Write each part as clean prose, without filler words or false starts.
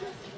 Oh,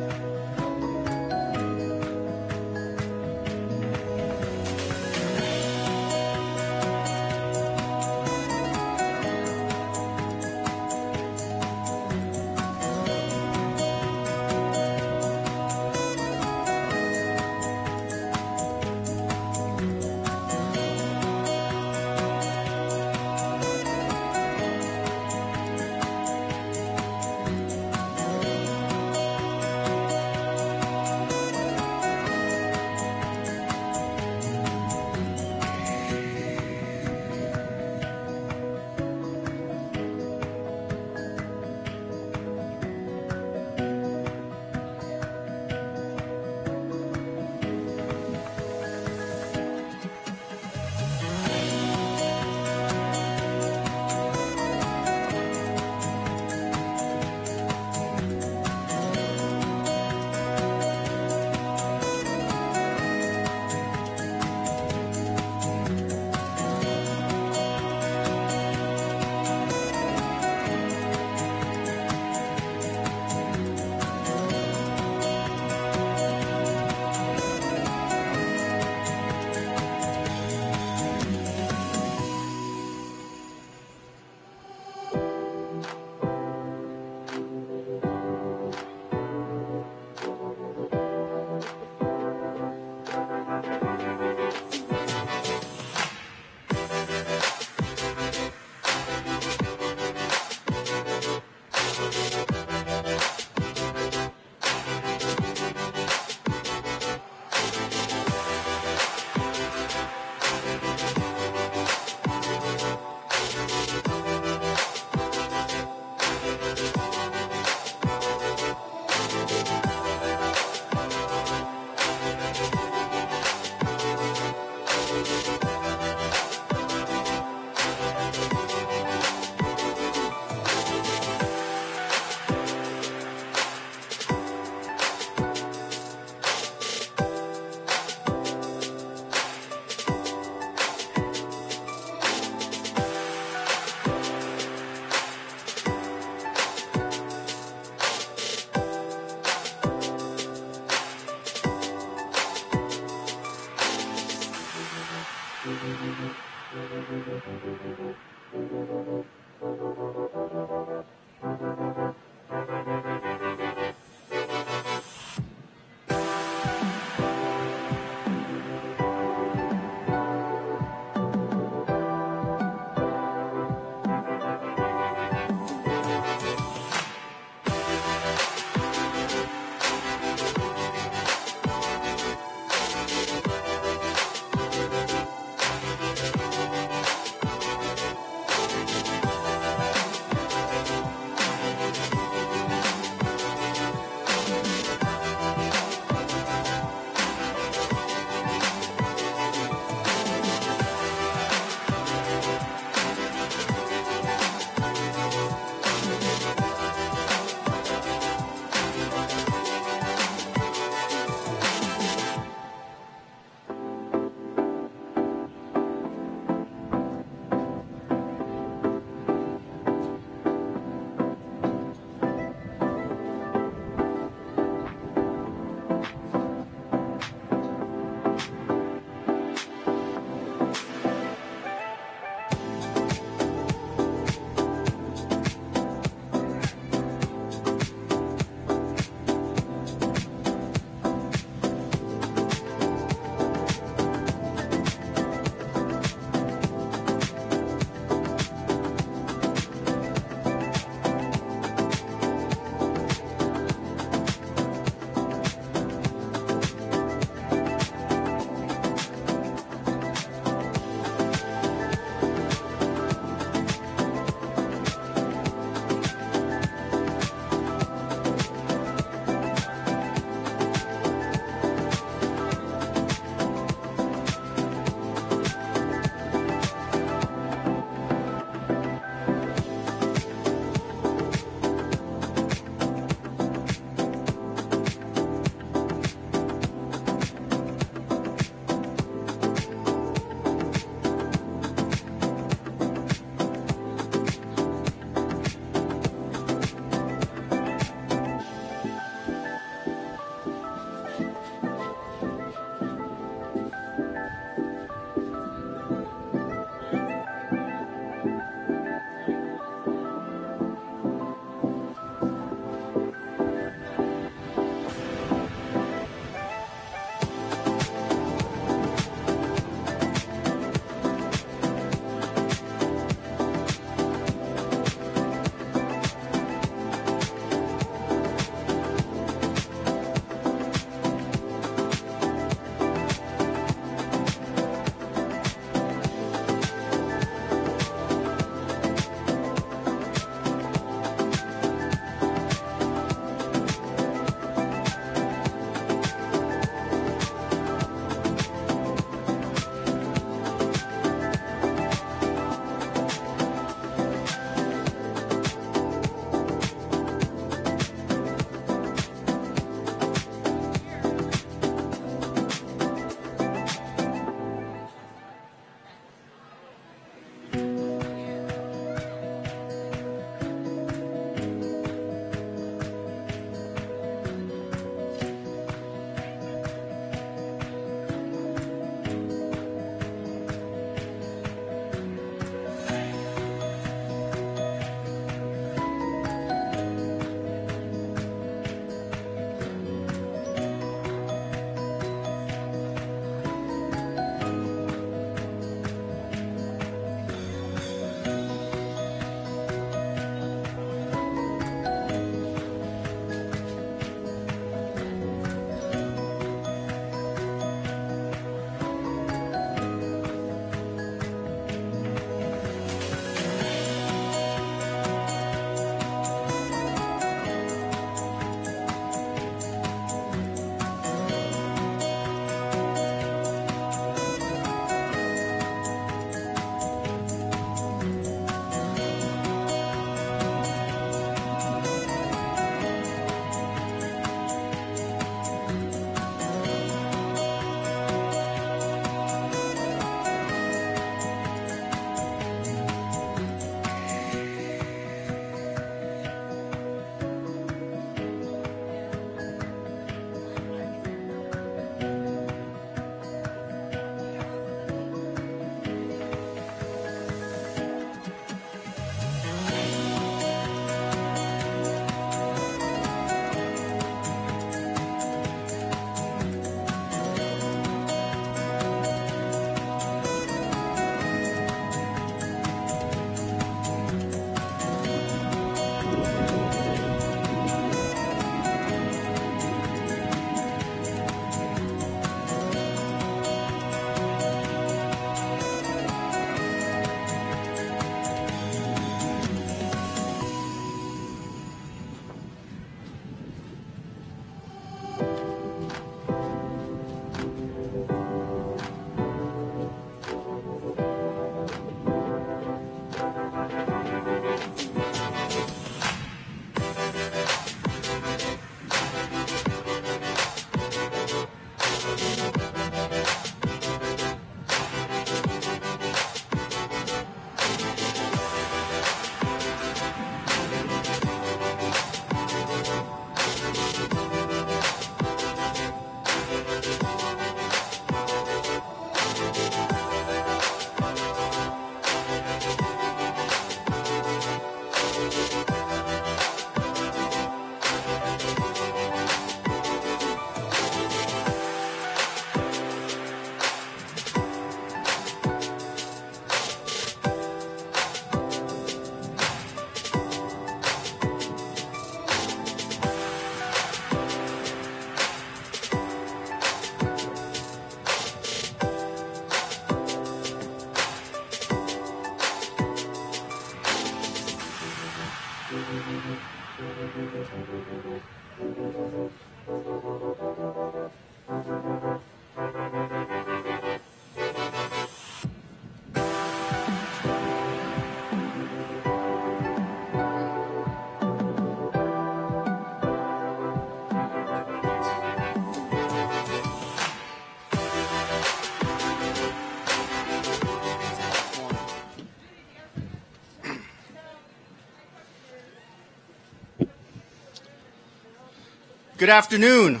Good afternoon,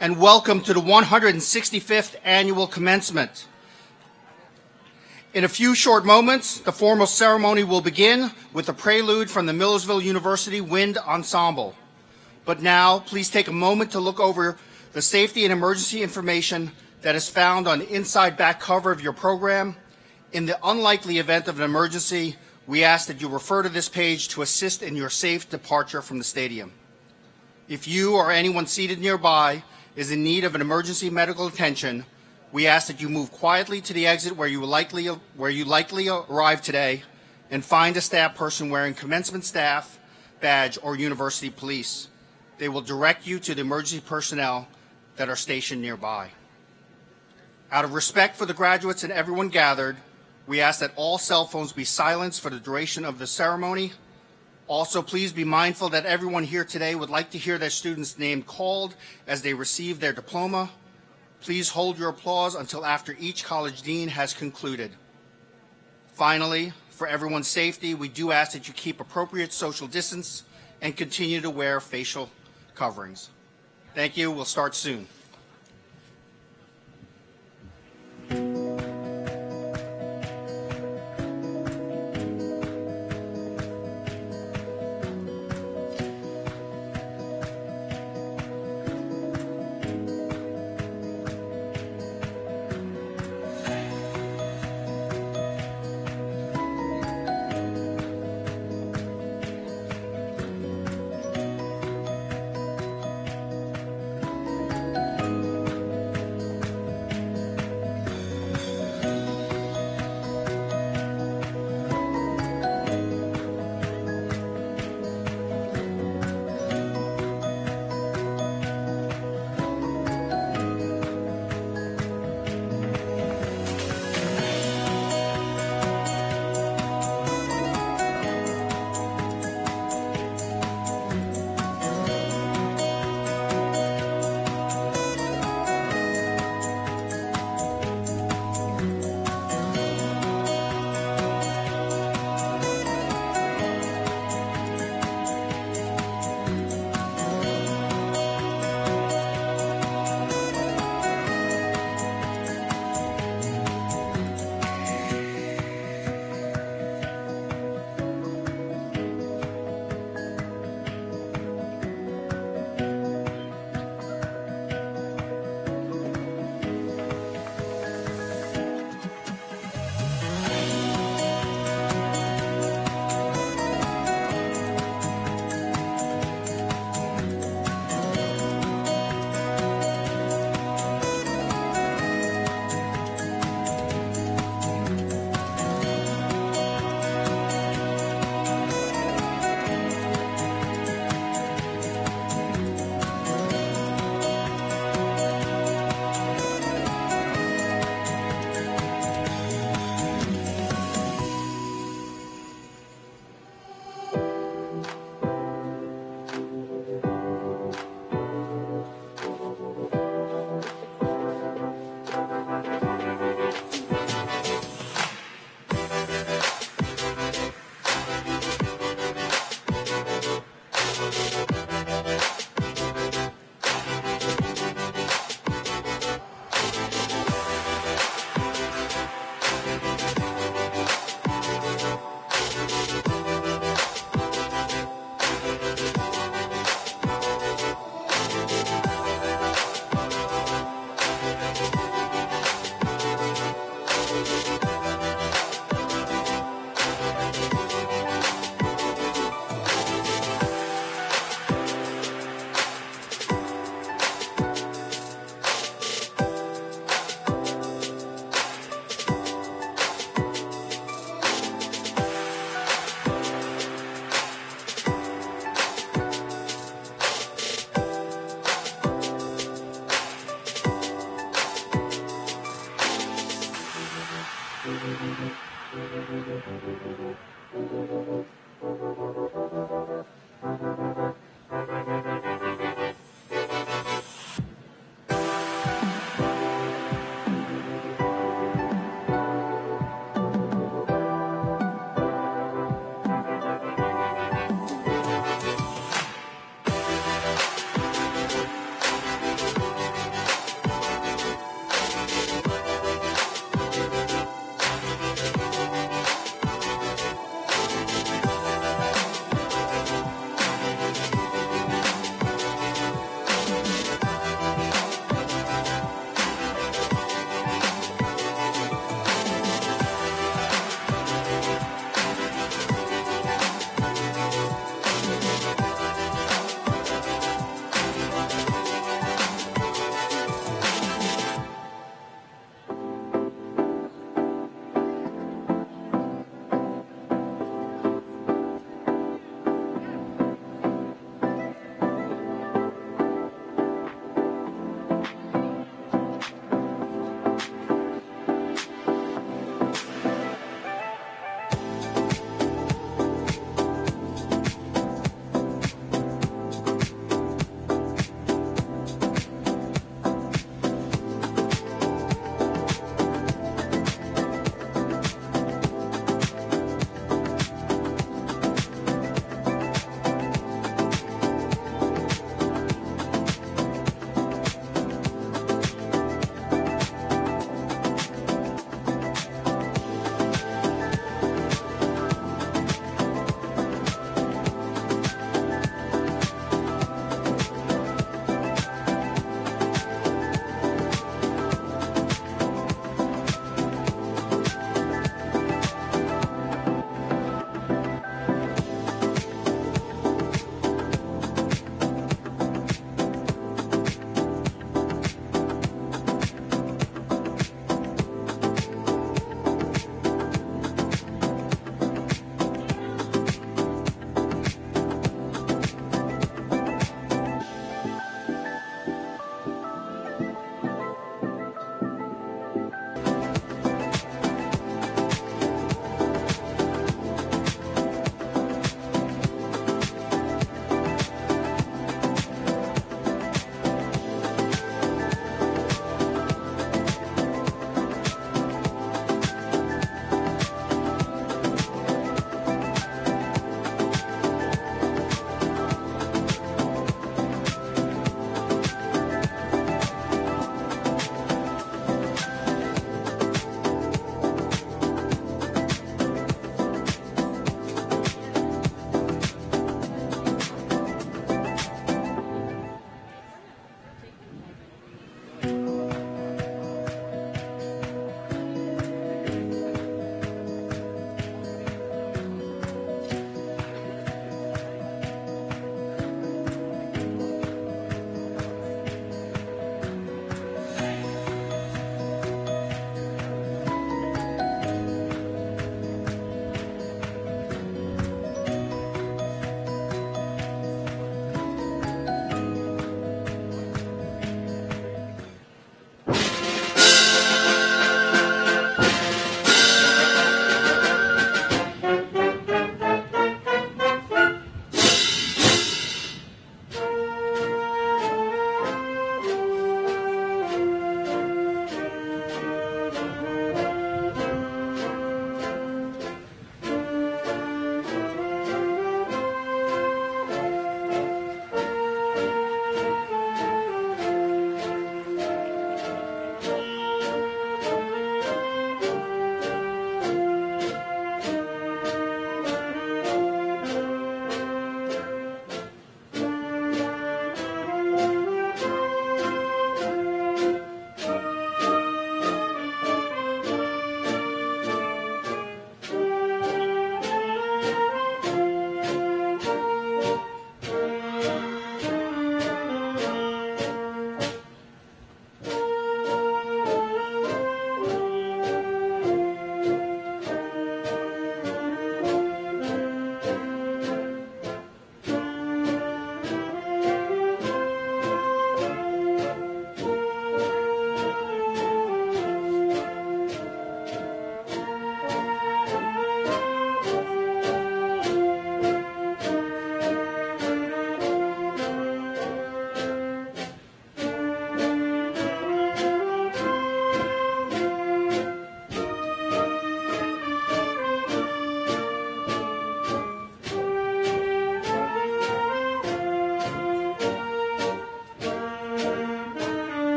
and welcome to the 165th Annual Commencement. In a few short moments, the formal ceremony will begin with a prelude from the Millersville University Wind Ensemble. But now, please take a moment to look over the safety and emergency information that is found on the inside back cover of your program. In the unlikely event of an emergency, we ask that you refer to this page to assist in your safe departure from the stadium. If you or anyone seated nearby is in need of an emergency medical attention, we ask that you move quietly to the exit where you likely arrived today and find a staff person wearing commencement staff badge or university police. They will direct you to the emergency personnel that are stationed nearby. Out of respect for the graduates and everyone gathered, we ask that all cell phones be silenced for the duration of the ceremony. Also, please be mindful that everyone here today would like to hear their student's name called as they receive their diploma. Please hold your applause until after each college dean has concluded. Finally, for everyone's safety, we do ask that you keep appropriate social distance and continue to wear facial coverings. Thank you. We'll start soon.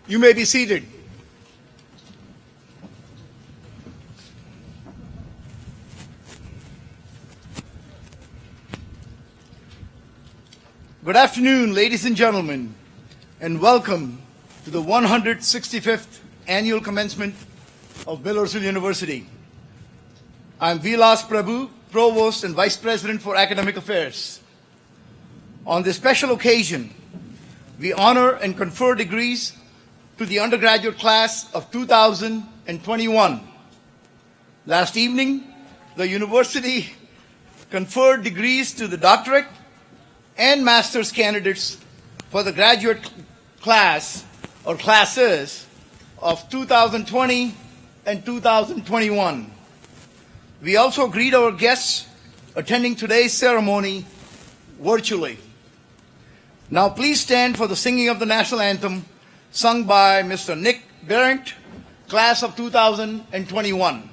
You may be seated. Good afternoon, ladies and gentlemen, and welcome to the 165th Annual Commencement of Millersville University. I'm Vilas Prabhu, Provost and Vice President for Academic Affairs. On this special occasion, we honor and confer degrees to the undergraduate class of 2021. Last evening, the university conferred degrees to the doctorate and master's candidates for the graduate class or classes of 2020 and 2021. We also greet our guests attending today's ceremony virtually. Now please stand for the singing of the national anthem sung by Mr. Nick Berendt, class of 2021.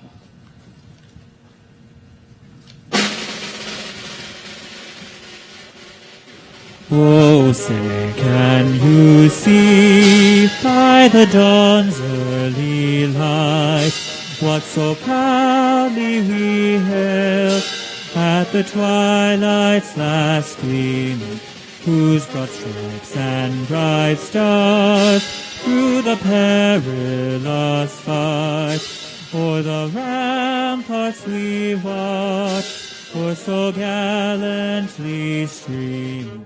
Oh, say, can you see by the dawn's early light what so proudly we hailed at the twilight's last gleaming, whose broad stripes and bright stars through the perilous fight o'er the ramparts we watched, were so gallantly streaming,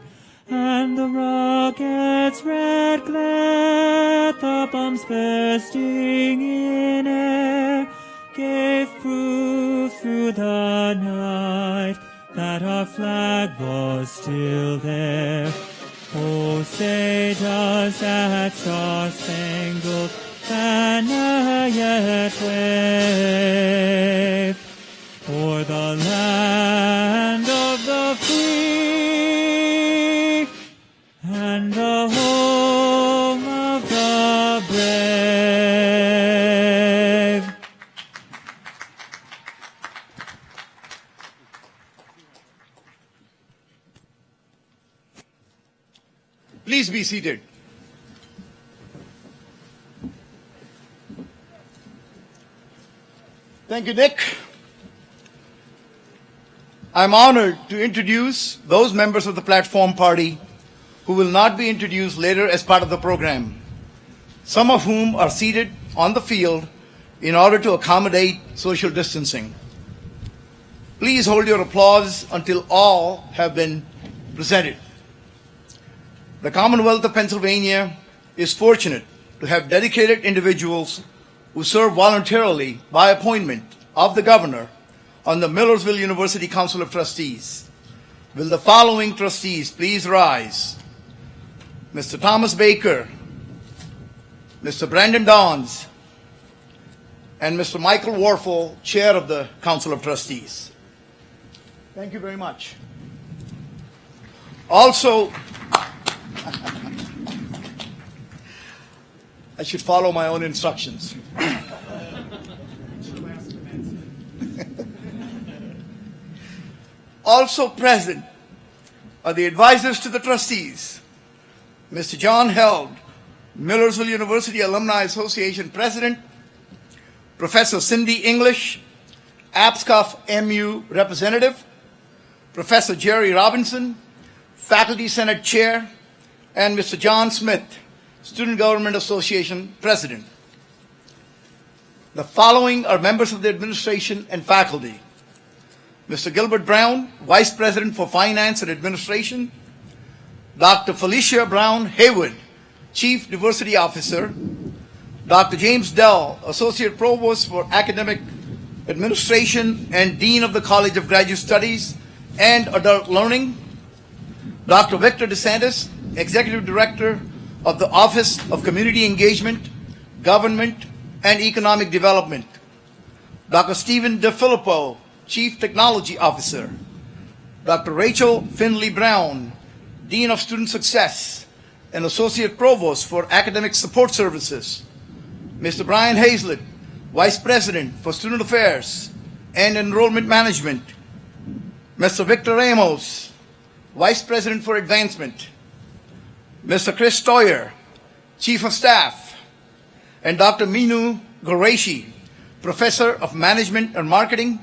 and the rocket's red glare, the bombs bursting in air, gave proof through the night that our flag was still there. Oh, say does that star-spangled banner yet wave o'er the land of the free and the home of the brave? Please be seated. Thank you, Nick. I'm honored to introduce those members of the platform party who will not be introduced later as part of the program, some of whom are seated on the field in order to accommodate social distancing. Please hold your applause until all have been presented. The Commonwealth of Pennsylvania is fortunate to have dedicated individuals who serve voluntarily by appointment of the governor on the Millersville University Council of Trustees. Will the following trustees please rise? Mr. Thomas Baker, Mr. Brandon Dawns, and Mr. Michael Warfel, Chair of the Council of Trustees. Thank you very much. Also, I should follow my own instructions. Also present are the advisors to the trustees, Mr. John Held, Millersville University Alumni Association President, Professor Cindy English, APSCOF MU Representative, Professor Jerry Robinson, Faculty Senate Chair, and Mr. John Smith, Student Government Association President. The following are members of the administration and faculty: Mr. Gilbert Brown, Vice President for Finance and Administration, Dr. Felicia Brown Haywood, Chief Diversity Officer, Dr. James Dell, Associate Provost for Academic Administration and Dean of the College of Graduate Studies and Adult Learning, Dr. Victor DeSantis, Executive Director of the Office of Community Engagement, Government, and Economic Development, Dr. Stephen DeFilippo, Chief Technology Officer, Dr. Rachel Finley Brown, Dean of Student Success and Associate Provost for Academic Support Services, Mr. Brian Hazlett, Vice President for Student Affairs and Enrollment Management, Mr. Victor Ramos, Vice President for Advancement, Mr. Chris Stoyer, Chief of Staff, and Dr. Minu Qureshi, Professor of Management and Marketing,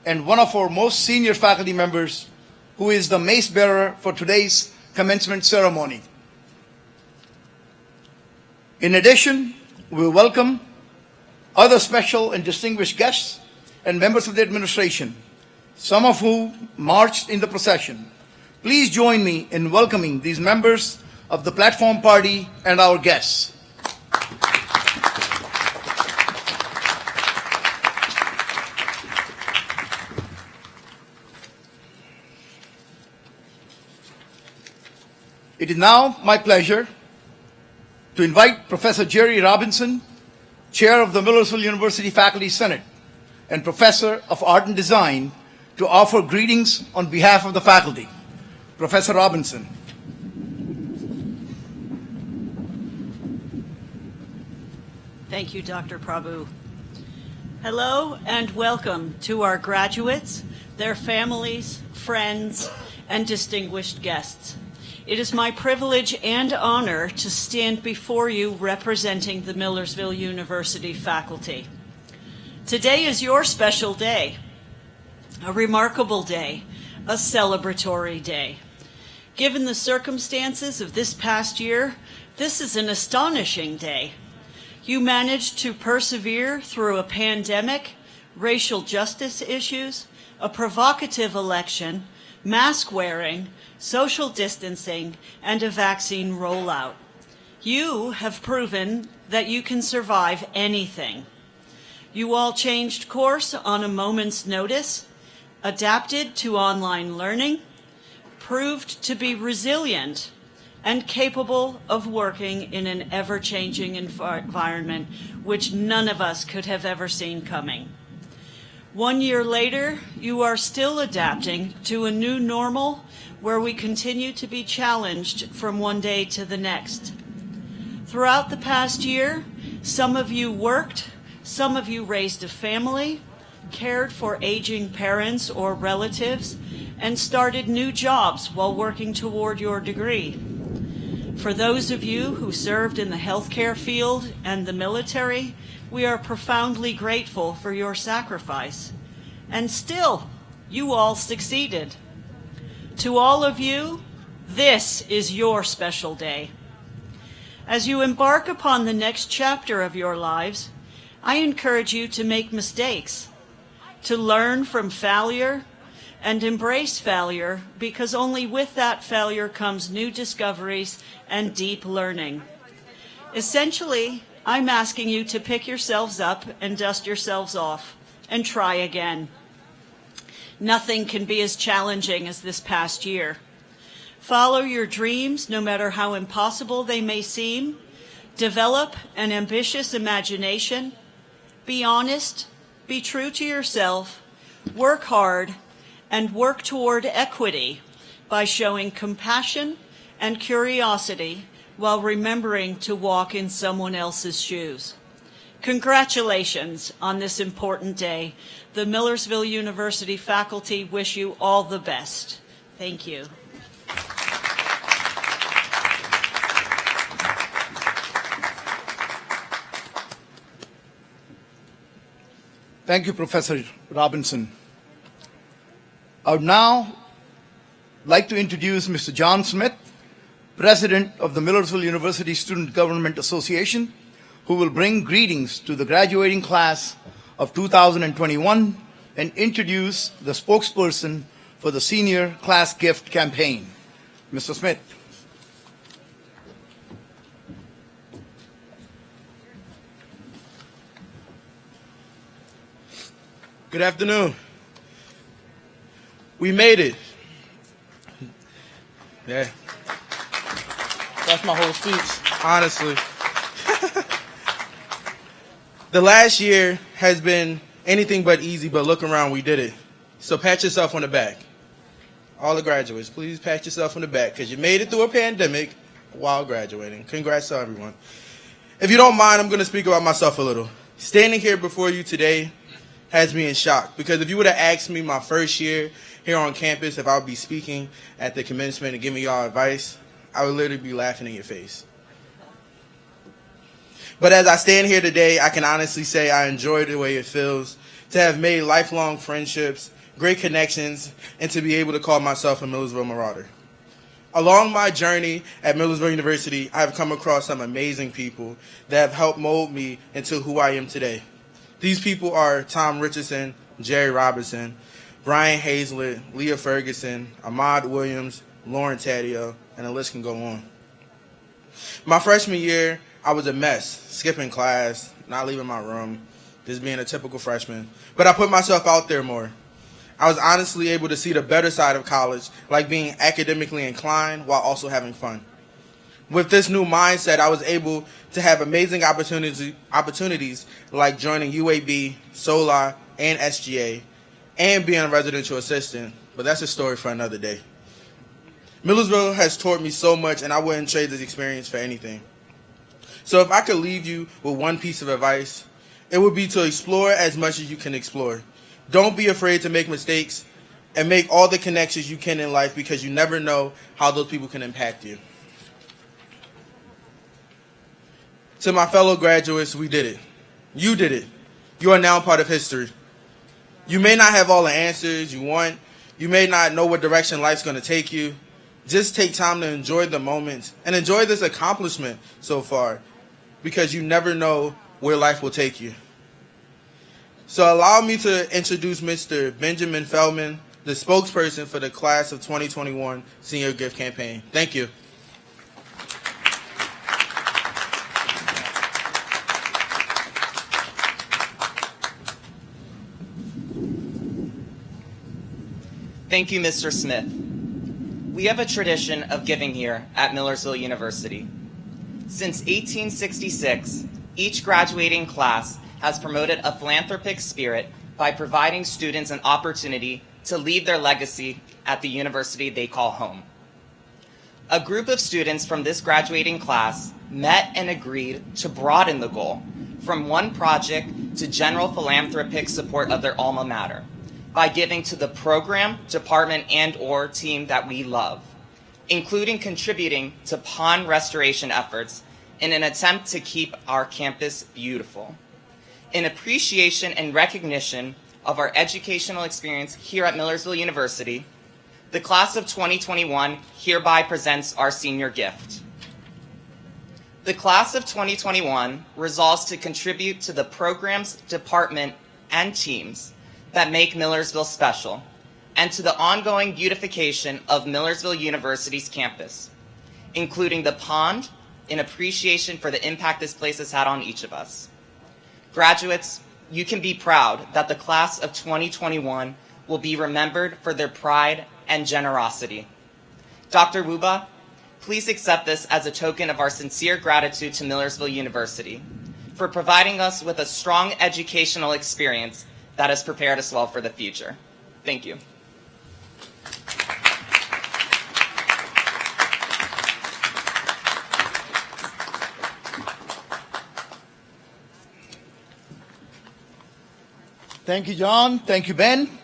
and one of our most senior faculty members, who is the mace bearer for today's commencement ceremony. In addition, we welcome other special and distinguished guests and members of the administration, some of whom marched in the procession. Please join me in welcoming these members of the platform party and our guests. It is now my pleasure to invite Professor Jerry Robinson, Chair of the Millersville University Faculty Senate and Professor of Art and Design, to offer greetings on behalf of the faculty. Professor Robinson. Thank you, Dr. Prabhu. Hello and welcome to our graduates, their families, friends, and distinguished guests. It is my privilege and honor to stand before you representing the Millersville University faculty. Today is your special day, a remarkable day, a celebratory day. Given the circumstances of this past year, this is an astonishing day. You managed to persevere through a pandemic, racial justice issues, a provocative election, mask wearing, social distancing, and a vaccine rollout. You have proven that you can survive anything. You all changed course on a moment's notice, adapted to online learning, proved to be resilient, and capable of working in an ever-changing environment which none of us could have ever seen coming. 1 year later, you are still adapting to a new normal where we continue to be challenged from one day to the next. Throughout the past year, some of you worked, some of you raised a family, cared for aging parents or relatives, and started new jobs while working toward your degree. For those of you who served in the healthcare field and the military, we are profoundly grateful for your sacrifice. And still, you all succeeded. To all of you, this is your special day. As you embark upon the next chapter of your lives, I encourage you to make mistakes, to learn from failure, and embrace failure, because only with that failure comes new discoveries and deep learning. Essentially, I'm asking you to pick yourselves up and dust yourselves off and try again. Nothing can be as challenging as this past year. Follow your dreams, no matter how impossible they may seem. Develop an ambitious imagination. Be honest, be true to yourself, work hard, and work toward equity by showing compassion and curiosity while remembering to walk in someone else's shoes. Congratulations on this important day. The Millersville University faculty wish you all the best. Thank you. Thank you, Professor Robinson. I would now like to introduce Mr. John Smith, President of the Millersville University Student Government Association, who will bring greetings to the graduating class of 2021 and introduce the spokesperson for the Senior Class Gift Campaign. Mr. Smith. Good afternoon. We made it. Yeah. That's my whole speech, honestly. The last year has been anything but easy, but look around, we did it. So pat yourself on the back. All the graduates, please pat yourself on the back, because you made it through a pandemic while graduating. Congrats to everyone. If you don't mind, I'm going to speak about myself a little. Standing here before you today has me in shock, because if you would have asked me my first year here on campus if I would be speaking at the commencement and giving y'all advice, I would literally be laughing in your face. But as I stand here today, I can honestly say I enjoy the way it feels to have made lifelong friendships, great connections, and to be able to call myself a Millersville Marauder. Along my journey at Millersville University, I have come across some amazing people that have helped mold me into who I am today. These people are Tom Richardson, Jerry Robinson, Brian Hazlett, Leah Ferguson, Ahmad Williams, Lauren Taddeo, and the list can go on. My freshman year, I was a mess, skipping class, not leaving my room, just being a typical freshman. But I put myself out there more. I was honestly able to see the better side of college, like being academically inclined while also having fun. With this new mindset, I was able to have amazing opportunities like joining UAB, SOLA, and SGA, and being a residential assistant, but that's a story for another day. Millersville has taught me so much, and I wouldn't trade this experience for anything. So if I could leave you with one piece of advice, it would be to explore as much as you can explore. Don't be afraid to make mistakes and make all the connections you can in life, because you never know how those people can impact you. To my fellow graduates, we did it. You did it. You are now part of history. You may not have all the answers you want. You may not know what direction life's going to take you. Just take time to enjoy the moments and enjoy this accomplishment so far, because you never know where life will take you. So allow me to introduce Mr. Benjamin Feldman, the spokesperson for the class of 2021 Senior Gift Campaign. Thank you. Thank you, Mr. Smith. We have a tradition of giving here at Millersville University. Since 1866, each graduating class has promoted a philanthropic spirit by providing students an opportunity to leave their legacy at the university they call home. A group of students from this graduating class met and agreed to broaden the goal from one project to general philanthropic support of their alma mater by giving to the program, department, and/or team that we love, including contributing to pond restoration efforts in an attempt to keep our campus beautiful. In appreciation and recognition of our educational experience here at Millersville University, the class of 2021 hereby presents our senior gift. The class of 2021 resolves to contribute to the programs, department, and teams that make Millersville special, and to the ongoing beautification of Millersville University's campus, including the pond, in appreciation for the impact this place has had on each of us. Graduates, you can be proud that the class of 2021 will be remembered for their pride and generosity. Dr. Wuba, please accept this as a token of our sincere gratitude to Millersville University for providing us with a strong educational experience that has prepared us well for the future. Thank you. Thank you, John. Thank you, Ben.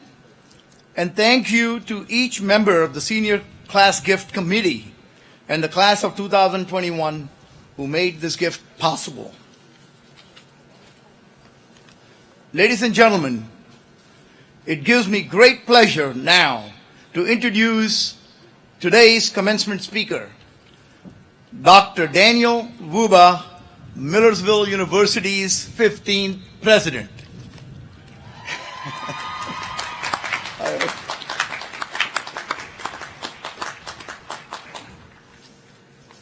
And thank you to each member of the Senior Class Gift Committee and the class of 2021 who made this gift possible. Ladies and gentlemen, it gives me great pleasure now to introduce today's commencement speaker, Dr. Daniel Wuba, Millersville University's 15th president.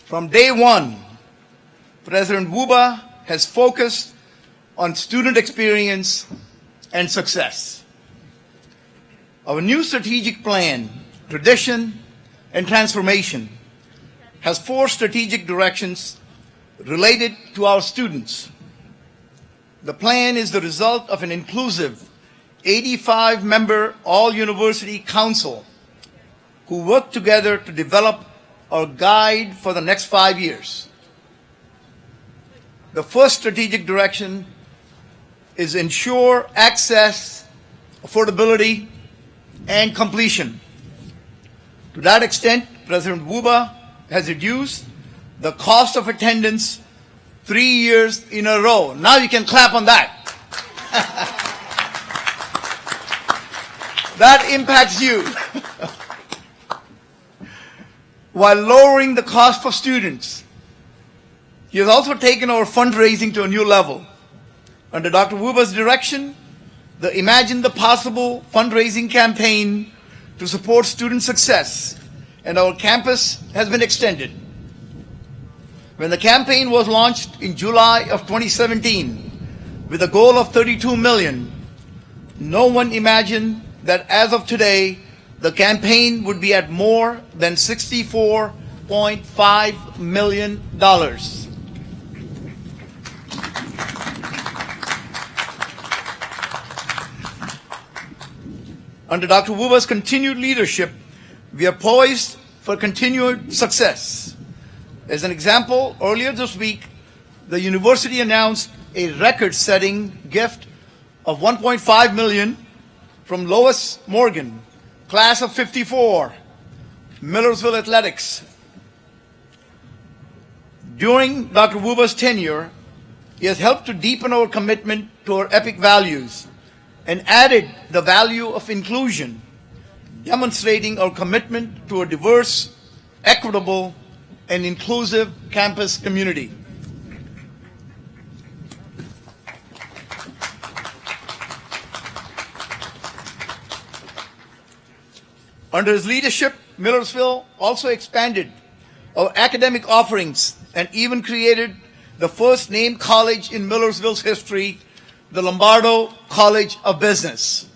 From day one, President Wuba has focused on student experience and success. Our new strategic plan, Tradition and Transformation, has 4 strategic directions related to our students. The plan is the result of an inclusive 85-member all-university council who worked together to develop our guide for the next 5 years. The first strategic direction is ensure access, affordability, and completion. To that extent, President Wuba has reduced the cost of attendance 3 years in a row. Now you can clap on that. That impacts you. While lowering the cost for students, he has also taken our fundraising to a new level. Under Dr. Wuba's direction, the Imagine the Possible fundraising campaign to support student success and our campus has been extended. When the campaign was launched in July of 2017 with a goal of 32 million, no one imagined that as of today, the campaign would be at more than $64.5 million. Under Dr. Wuba's continued leadership, we are poised for continued success. As an example, earlier this week, the university announced a record-setting gift of $1.5 million from Lois Morgan, class of 54, Millersville Athletics. During Dr. Wuba's tenure, he has helped to deepen our commitment to our epic values and added the value of inclusion, demonstrating our commitment to a diverse, equitable, and inclusive campus community. Under his leadership, Millersville also expanded our academic offerings and even created the first named college in Millersville's history, the Lombardo College of Business.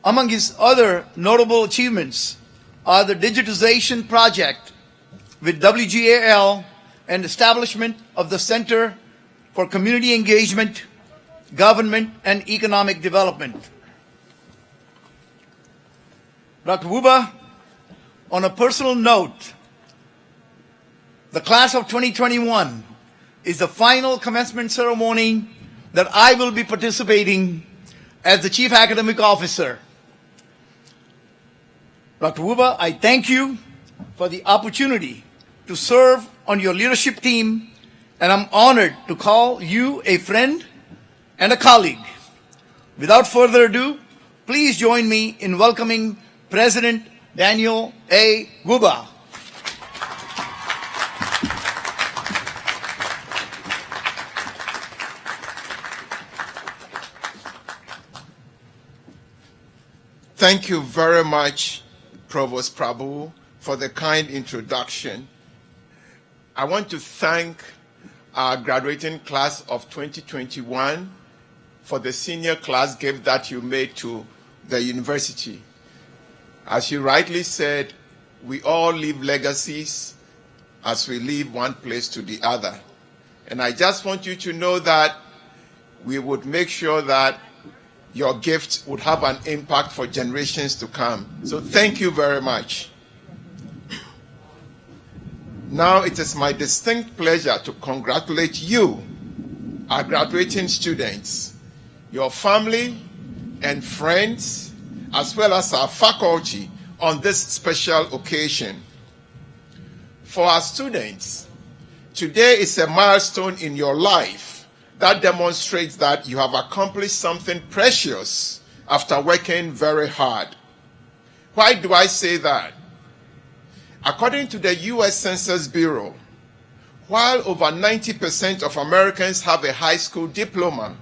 Among his other notable achievements are the digitization project with WGAL and establishment of the Center for Community Engagement, Government, and Economic Development. Dr. Wuba, on a personal note, the class of 2021 is the final commencement ceremony that I will be participating as the Chief Academic Officer. Dr. Wuba, I thank you for the opportunity to serve on your leadership team, and I'm honored to call you a friend and a colleague. Without further ado, please join me in welcoming President Daniel A. Wuba. Thank you very much, Provost Prabhu, for the kind introduction. I want to thank our graduating class of 2021 for the senior class gift that you made to the university. As you rightly said, we all leave legacies as we leave one place to the other. And I just want you to know that we would make sure that your gift would have an impact for generations to come. So thank you very much. Now it is my distinct pleasure to congratulate you, our graduating students, your family and friends, as well as our faculty on this special occasion. For our students, today is a milestone in your life that demonstrates that you have accomplished something precious after working very hard. Why do I say that? According to the U.S. Census Bureau, while over 90% of Americans have a high school diploma,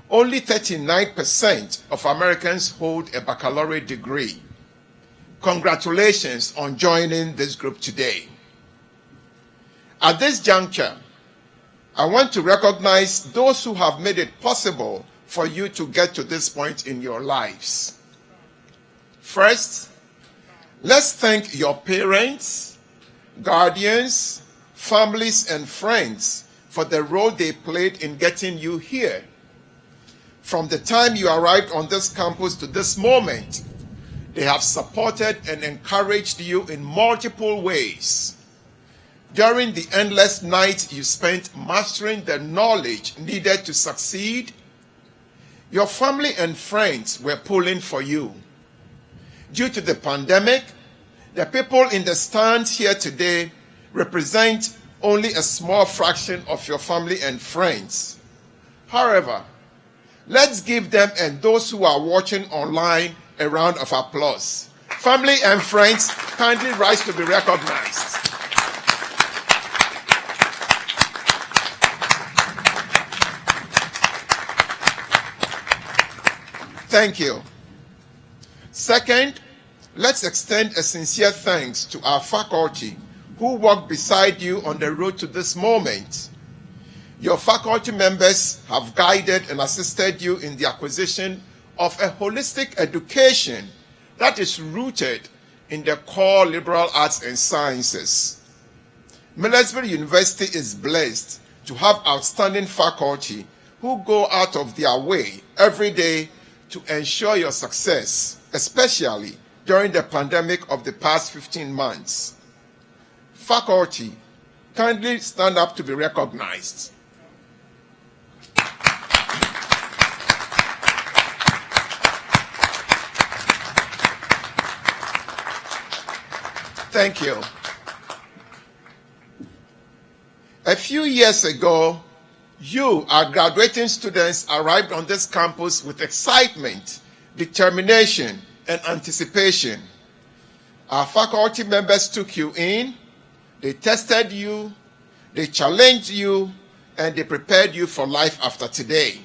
only 39% of Americans hold a baccalaureate degree. Congratulations on joining this group today. At this juncture, I want to recognize those who have made it possible for you to get to this point in your lives. First, let's thank your parents, guardians, families, and friends for the role they played in getting you here. From the time you arrived on this campus to this moment, they have supported and encouraged you in multiple ways. During the endless nights you spent mastering the knowledge needed to succeed, your family and friends were pulling for you. Due to the pandemic, the people in the stands here today represent only a small fraction of your family and friends. However, let's give them and those who are watching online a round of applause. Family and friends, kindly rise to be recognized. Thank you. Second, let's extend a sincere thanks to our faculty who walked beside you on the road to this moment. Your faculty members have guided and assisted you in the acquisition of a holistic education that is rooted in the core liberal arts and sciences. Millersville University is blessed to have outstanding faculty who go out of their way every day to ensure your success, especially during the pandemic of the past 15 months. Faculty, kindly stand up to be recognized. Thank you. A few years ago, you, our graduating students, arrived on this campus with excitement, determination, and anticipation. Our faculty members took you in, they tested you, they challenged you, and they prepared you for life after today.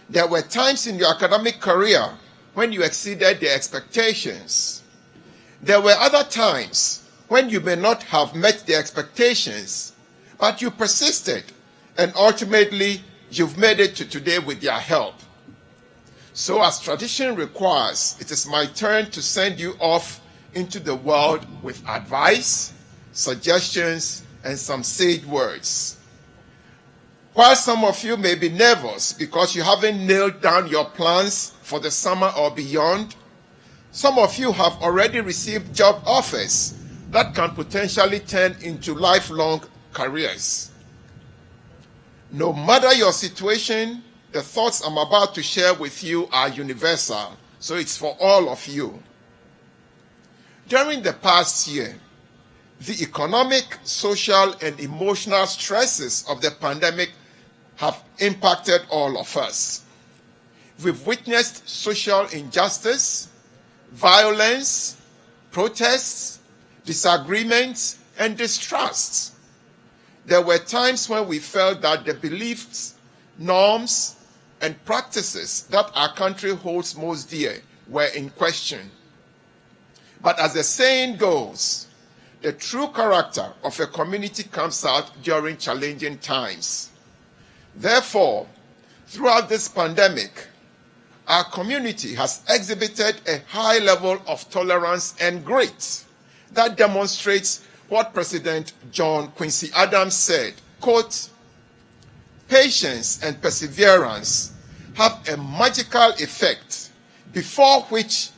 There were times in your academic career when you exceeded their expectations. There were other times when you may not have met their expectations, but you persisted, and ultimately you've made it to today with their help. So as tradition requires, it is my turn to send you off into the world with advice, suggestions, and some sage words. While some of you may be nervous because you haven't nailed down your plans for the summer or beyond, some of you have already received job offers that can potentially turn into lifelong careers. No matter your situation, the thoughts I'm about to share with you are universal, so it's for all of you. During the past year, the economic, social, and emotional stresses of the pandemic have impacted all of us. We've witnessed social injustice, violence, protests, disagreements, and distrusts. There were times when we felt that the beliefs, norms, and practices that our country holds most dear were in question. But as the saying goes, the true character of a community comes out during challenging times. Therefore, throughout this pandemic, our community has exhibited a high level of tolerance and grit that demonstrates what President John Quincy Adams said, quote, "Patience and perseverance have a magical effect before which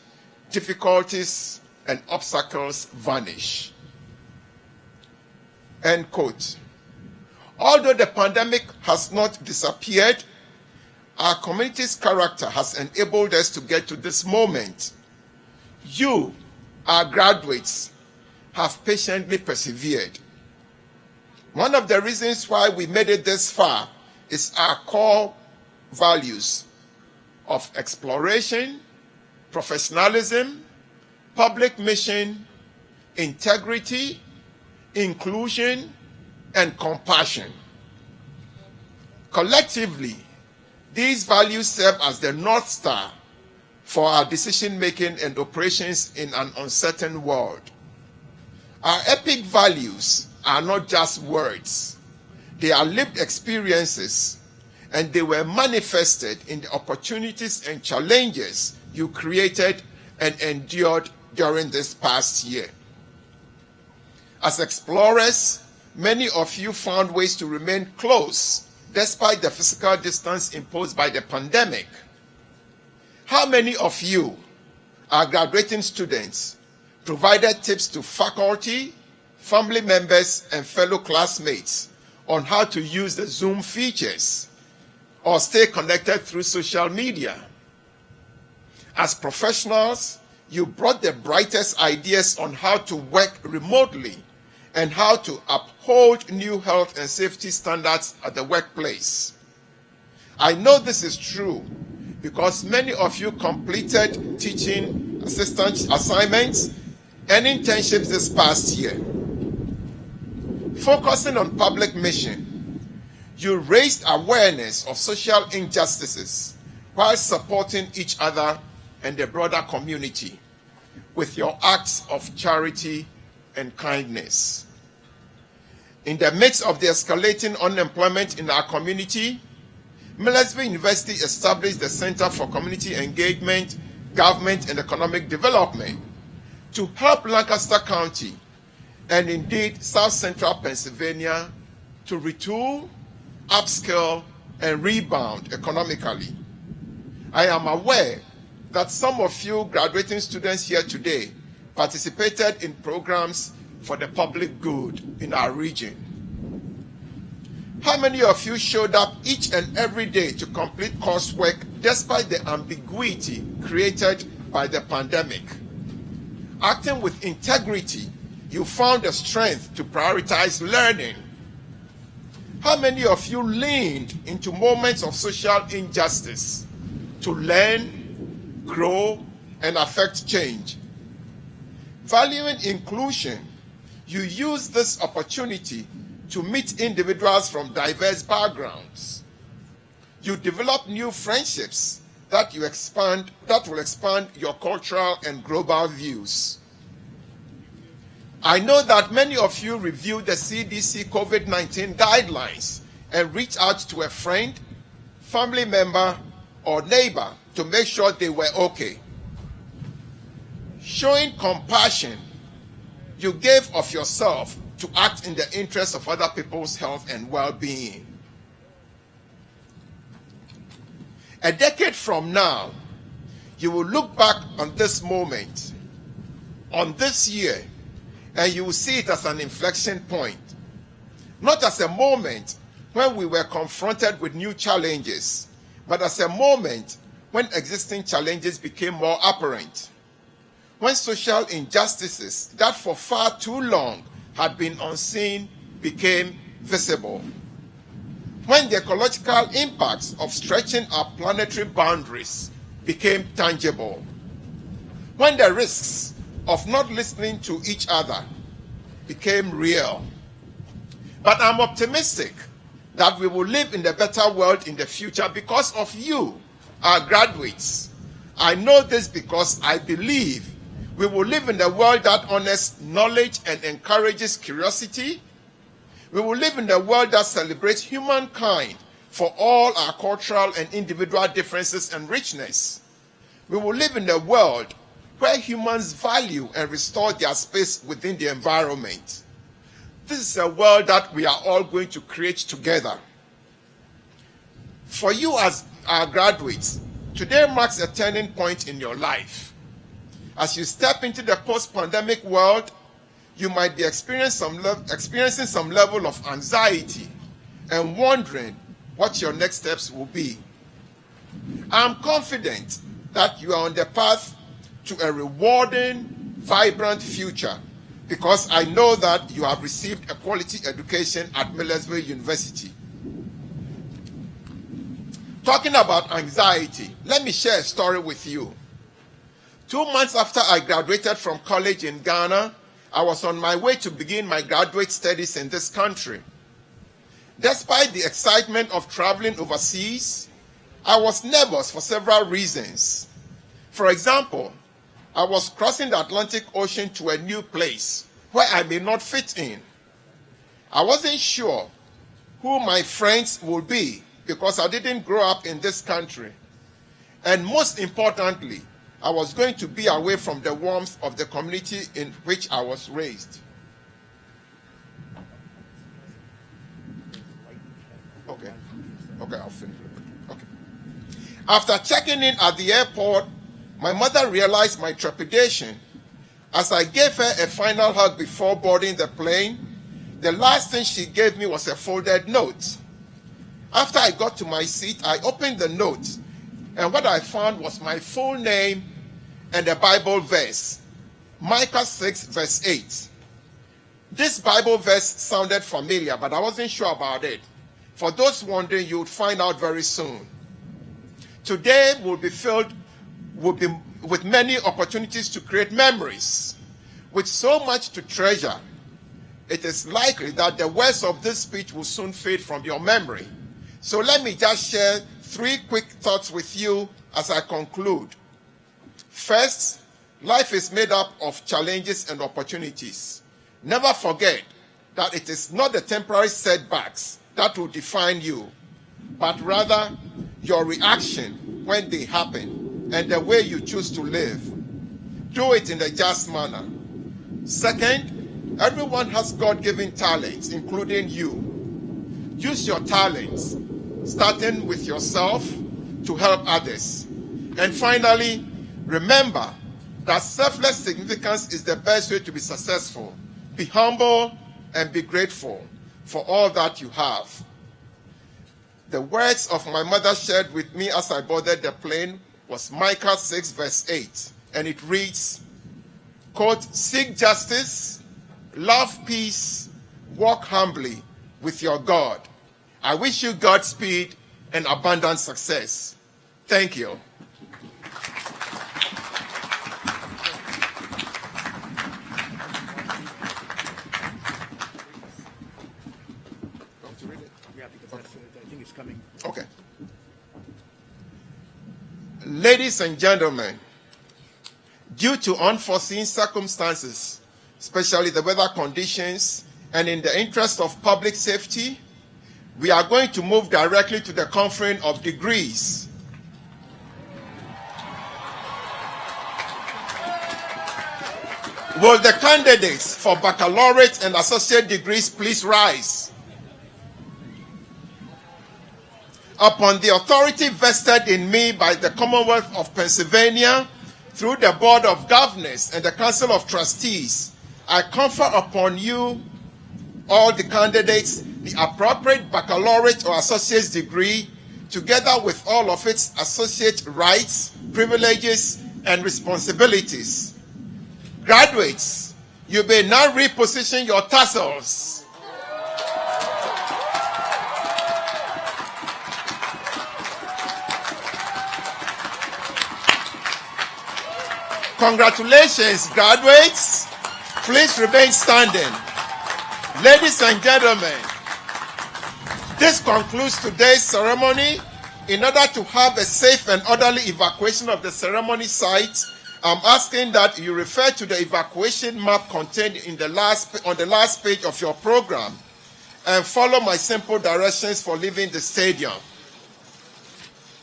difficulties and obstacles vanish." End quote. Although the pandemic has not disappeared, our community's character has enabled us to get to this moment. You, our graduates, have patiently persevered. One of the reasons why we made it this far is our core values of exploration, professionalism, public mission, integrity, inclusion, and compassion. Collectively, these values serve as the North Star for our decision-making and operations in an uncertain world. Our epic values are not just words. They are lived experiences, and they were manifested in the opportunities and challenges you created and endured during this past year. As explorers, many of you found ways to remain close despite the physical distance imposed by the pandemic. How many of you, our graduating students, provided tips to faculty, family members, and fellow classmates on how to use the Zoom features or stay connected through social media? As professionals, you brought the brightest ideas on how to work remotely and how to uphold uphold new health and safety standards at the workplace. I know this is true because many of you completed teaching assistant assignments and internships this past year. Focusing on public mission, you raised awareness of social injustices while supporting each other and the broader community with your acts of charity and kindness. In the midst of the escalating unemployment in our community, Millersville University established the Center for Community Engagement, Government and Economic Development to help Lancaster County and indeed South Central Pennsylvania to retool, upskill, and rebound economically. I am aware that some of you graduating students here today participated in programs for the public good in our region. How many of you showed up each and every day to complete coursework despite the ambiguity created by the pandemic? Acting with integrity, you found the strength to prioritize learning. How many of you leaned into moments of social injustice to learn, grow, and affect change? Valuing inclusion, you used this opportunity to meet individuals from diverse backgrounds. You develop new friendships that will expand your cultural and global views. I know that many of you reviewed the CDC COVID-19 guidelines and reached out to a friend, family member, or neighbor to make sure they were okay. Showing compassion, you gave of yourself to act in the interest of other people's health and well-being. A decade from now, you will look back on this moment, on this year, and you will see it as an inflection point, not as a moment when we were confronted with new challenges, but as a moment when existing challenges became more apparent, when social injustices that for far too long had been unseen became visible, when the ecological impacts of stretching our planetary boundaries became tangible, when the risks of not listening to each other became real. But I'm optimistic that we will live in a better world in the future because of you, our graduates. I know this because I believe we will live in a world that honors knowledge and encourages curiosity. We will live in a world that celebrates humankind for all our cultural and individual differences and richness. We will live in a world where humans value and restore their space within the environment. This is a world that we are all going to create together. For you as our graduates, today marks a turning point in your life. As you step into the post-pandemic world, you might be experiencing some level of anxiety and wondering what your next steps will be. I'm confident that you are on the path to a rewarding, vibrant future because I know that you have received a quality education at Millersville University. Talking about anxiety, let me share a story with you. 2 months after I graduated from college in Ghana, I was on my way to begin my graduate studies in this country. Despite the excitement of traveling overseas, I was nervous for several reasons. For example, I was crossing the Atlantic Ocean to a new place where I may not fit in. I wasn't sure who my friends would be because I didn't grow up in this country. And most importantly, I was going to be away from the warmth of the community in which I was raised. Okay, I'll finish. Okay. After checking in at the airport, my mother realized my trepidation. As I gave her a final hug before boarding the plane, the last thing she gave me was a folded note. After I got to my seat, I opened the note, and what I found was my full name and a Bible verse, Micah 6, verse 8. This Bible verse sounded familiar, but I wasn't sure about it. For those wondering, you would find out very soon. Today will be filled with many opportunities to create memories. With so much to treasure, it is likely that the words of this speech will soon fade from your memory. So let me just share 3 quick thoughts with you as I conclude. First, life is made up of challenges and opportunities. Never forget that it is not the temporary setbacks that will define you, but rather your reaction when they happen and the way you choose to live. Do it in a just manner. Second, everyone has God-given talents, including you. Use your talents, starting with yourself, to help others. And finally, remember that selfless significance is the best way to be successful. Be humble and be grateful for all that you have. The words of my mother shared with me as I boarded the plane was Micah 6 verse 8, and it reads, quote, "Seek justice, love peace, walk humbly with your God. I wish you Godspeed and abundant success." Thank you. Okay. Ladies and gentlemen, due to unforeseen circumstances, especially the weather conditions, and in the interest of public safety, we are going to move directly to the conferring of degrees. Will the candidates for baccalaureate and associate degrees please rise? Upon the authority vested in me by the Commonwealth of Pennsylvania through the Board of Governors and the Council of Trustees, I confer upon you, all the candidates, the appropriate baccalaureate or associate's degree, together with all of its associate rights, privileges, and responsibilities. Graduates, you may now reposition your tassels. Congratulations, graduates. Please remain standing. Ladies and gentlemen, this concludes today's ceremony. In order to have a safe and orderly evacuation of the ceremony site, I'm asking that you refer to the evacuation map contained on the last page of your program and follow my simple directions for leaving the stadium.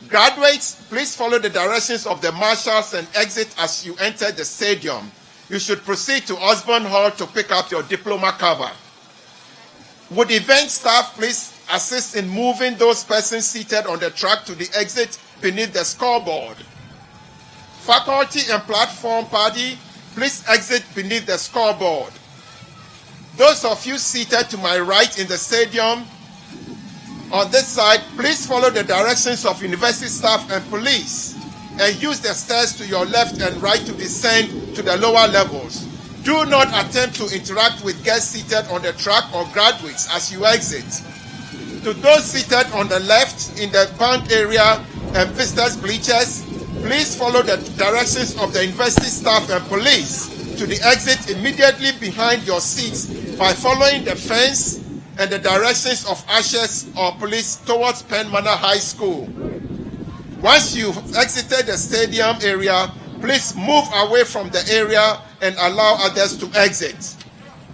Graduates, please follow the directions of the marshals and exit as you enter the stadium. You should proceed to Osborne Hall to pick up your diploma cover. Would event staff please assist in moving those persons seated on the track to the exit beneath the scoreboard? Faculty and platform party, please exit beneath the scoreboard. Those of you seated to my right in the stadium, on this side, please follow the directions of university staff and police and use the stairs to your left and right to descend to the lower levels. Do not attempt to interact with guests seated on the track or graduates as you exit. To those seated on the left in the band area and visitors bleachers, please follow the directions of the university staff and police to the exit immediately behind your seats by following the fence and the directions of ushers or police towards Penn Manor High School. Once you've exited the stadium area, please move away from the area and allow others to exit.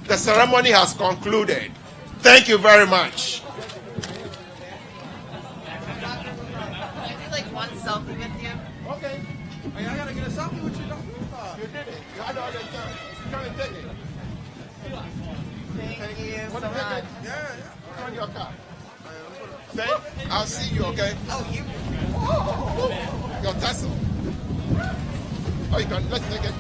The ceremony has concluded. Thank you very much. One selfie with you. Okay. I gotta get a selfie with you. You did it. You had all the time. Come and take it. Thank you so Want to much. take it? Yeah. Put on your car. Then I'll see you, okay? Oh, you. Your tassel. Oh, you can. Let's take it.